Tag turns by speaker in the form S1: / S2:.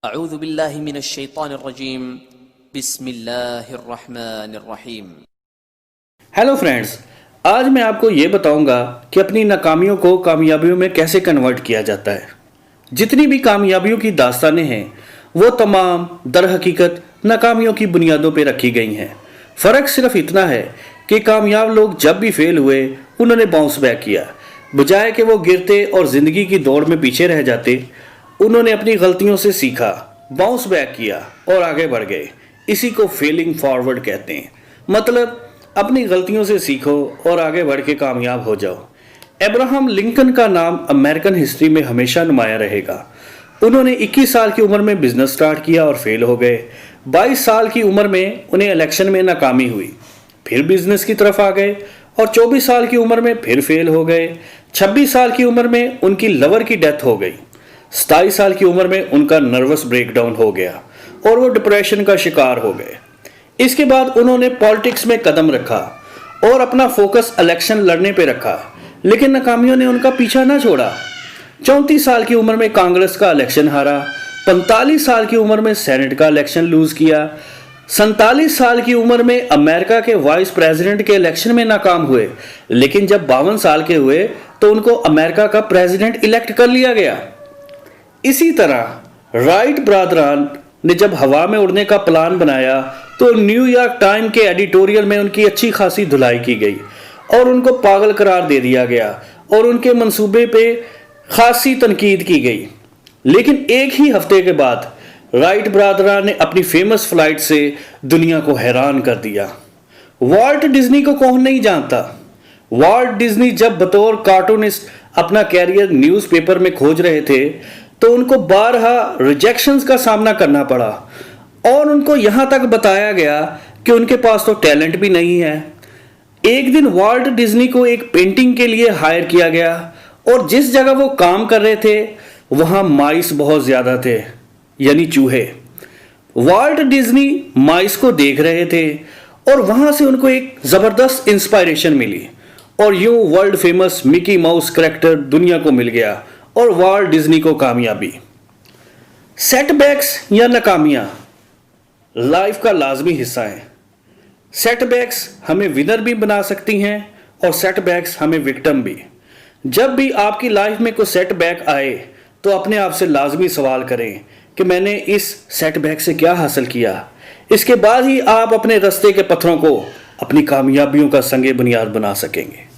S1: अऊज़ु बिल्लाहि मिनश शैतानिर्रजीम बिस्मिल्लाहिर्रहमानिर्रहीम।
S2: Hello friends, आज मैं आपको ये बताऊंगा कि अपनी नाकामियों को कामयाबियों में कैसे कन्वर्ट किया जाता है। जितनी भी कामयाबियों की दास्तानें हैं वो तमाम दर हकीकत नाकामियों की बुनियादों पर रखी गई हैं। फ़र्क सिर्फ इतना है कि कामयाब लोग जब भी फेल हुए उन्होंने बाउंस बैक किया, बजाय कि वो गिरते और ज़िंदगी की दौड़ में पीछे रह जाते। उन्होंने अपनी गलतियों से सीखा, बाउंस बैक किया और आगे बढ़ गए। इसी को फेलिंग फॉरवर्ड कहते हैं। मतलब अपनी गलतियों से सीखो और आगे बढ़ के कामयाब हो जाओ। अब्राहम लिंकन का नाम अमेरिकन हिस्ट्री में हमेशा नुमाया रहेगा। उन्होंने 21 साल की उम्र में बिजनेस स्टार्ट किया और फेल हो गए। 22 साल की उम्र में उन्हें इलेक्शन में नाकामी हुई, फिर बिजनेस की तरफ आ गए और 24 साल की उम्र में फिर फेल हो गए। 26 साल की उम्र में उनकी लवर की डेथ हो गई। 27 साल की उम्र में उनका नर्वस ब्रेकडाउन हो गया और वो डिप्रेशन का शिकार हो गए। इसके बाद उन्होंने पॉलिटिक्स में कदम रखा और अपना फोकस इलेक्शन लड़ने पे रखा, लेकिन नाकामियों ने उनका पीछा ना छोड़ा। 34 साल की उम्र में कांग्रेस का इलेक्शन हारा, 45 साल की उम्र में सेनेट का इलेक्शन लूज किया, 47 साल की उम्र में अमेरिका के वाइस प्रेसिडेंट के इलेक्शन में नाकाम हुए, लेकिन जब 52 साल के हुए तो उनको अमेरिका का प्रेसिडेंट इलेक्ट कर लिया गया। इसी तरह राइट ब्रादरान ने जब हवा में उड़ने का प्लान बनाया तो न्यूयॉर्क टाइम के एडिटोरियल में उनकी अच्छी खासी धुलाई की गई और उनको पागल करार दे दिया गया और उनके मंसूबे पे खासी तनकीद की गई। लेकिन एक ही हफ्ते के बाद राइट ब्रादरान ने अपनी फेमस फ्लाइट से दुनिया को हैरान कर दिया। वॉल्ट डिज्नी को कौन नहीं जानता। वॉल्ट डिज्नी जब बतौर कार्टूनिस्ट अपना कैरियर न्यूज़पेपर में खोज रहे थे तो उनको बारहा रिजेक्शंस का सामना करना पड़ा और उनको यहां तक बताया गया कि उनके पास तो टैलेंट भी नहीं है। एक दिन वॉल्ट डिज्नी को एक पेंटिंग के लिए हायर किया गया और जिस जगह वो काम कर रहे थे वहां माइस बहुत ज्यादा थे, यानी चूहे। वॉल्ट डिज्नी माइस को देख रहे थे और वहां से उनको एक जबरदस्त इंस्पायरेशन मिली और यूं world famous Mickey mouse character दुनिया को मिल गया और वॉल्ट डिज्नी को कामयाबी। सेटबैक्स या नाकामियां लाइफ का लाजमी हिस्सा है। सेटबैक्स हमें विनर भी बना सकती हैं और सेटबैक्स हमें विक्टिम भी। जब भी आपकी लाइफ में कोई सेटबैक आए तो अपने आप से लाजमी सवाल करें कि मैंने इस सेटबैक से क्या हासिल किया। इसके बाद ही आप अपने रास्ते के पत्थरों को अपनी कामयाबियों का संगे बुनियाद बना सकेंगे।